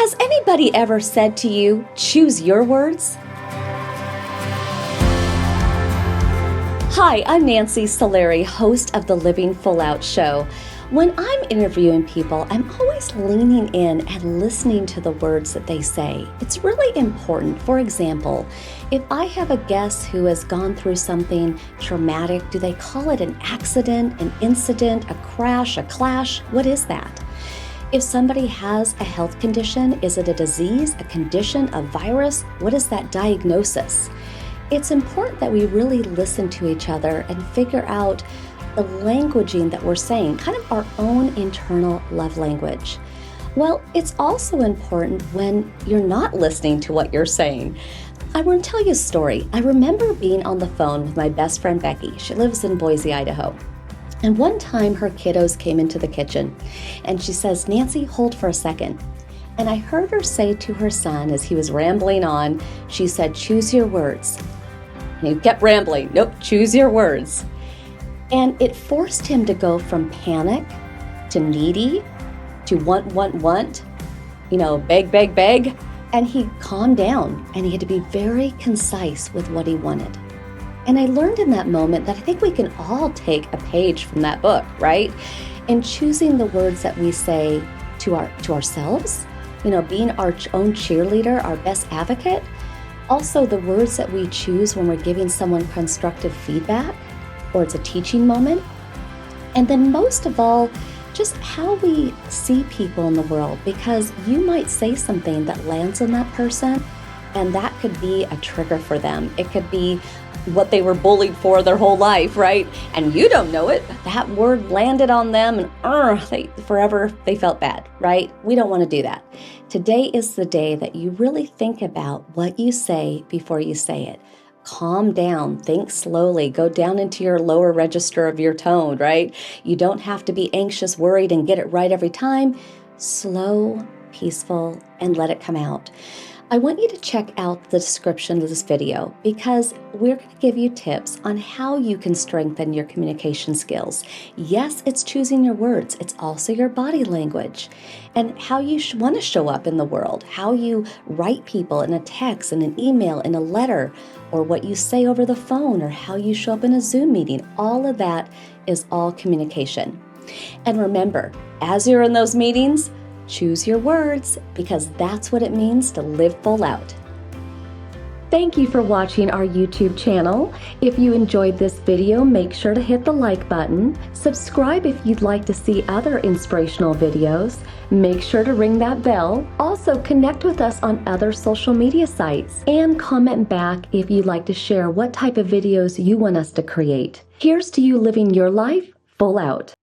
Has anybody ever said to you, choose your words? Hi, I'm Nancy Solari, host of the Living Full Out Show. When I'm interviewing people, I'm always leaning in and listening to the words that they say. It's really important. For example, if I have a guest who has gone through something traumatic, do they call it an accident, an incident, a crash, a clash? What is that? If somebody has a health condition, is it a disease, a condition, a virus? What is that diagnosis? It's important that we really listen to each other and figure out the languaging that we're saying, kind of our own internal love language. Well, it's also important when you're not listening to what you're saying. I want to tell you a story. I remember being on the phone with my best friend Becky. She lives in Boise, Idaho. And one time her kiddos came into the kitchen and she says, "Nancy, hold for a second." And I heard her say to her son as he was rambling on, she said, "Choose your words." And he kept rambling. "Nope, choose your words." And it forced him to go from panic to needy to want, beg, beg, beg. And he calmed down and he had to be very concise with what he wanted. And I learned in that moment that I think we can all take a page from that book, right? In choosing the words that we say to ourselves, being our own cheerleader, our best advocate. Also, the words that we choose when we're giving someone constructive feedback or it's a teaching moment. And then most of all, just how we see people in the world, because you might say something that lands on that person and that could be a trigger for them. It could be what they were bullied for their whole life, right? And you don't know it, but that word landed on them and they felt bad, right? We don't want to do that. Today is the day that you really think about what you say before you say it. Calm down, think slowly, go down into your lower register of your tone, right? You don't have to be anxious, worried, and get it right every time. Slow, peaceful, and let it come out. I want you to check out the description of this video because we're going to give you tips on how you can strengthen your communication skills. Yes, it's choosing your words. It's also your body language and how you want to show up in the world, how you write people in a text, in an email, in a letter, or what you say over the phone, or how you show up in a Zoom meeting. All of that is all communication. And remember, as you're in those meetings, choose your words because that's what it means to live full out. Thank you for watching our YouTube channel. If you enjoyed this video, make sure to hit the like button. Subscribe if you'd like to see other inspirational videos. Make sure to ring that bell. Also, connect with us on other social media sites and comment back if you'd like to share what type of videos you want us to create. Here's to you living your life full out.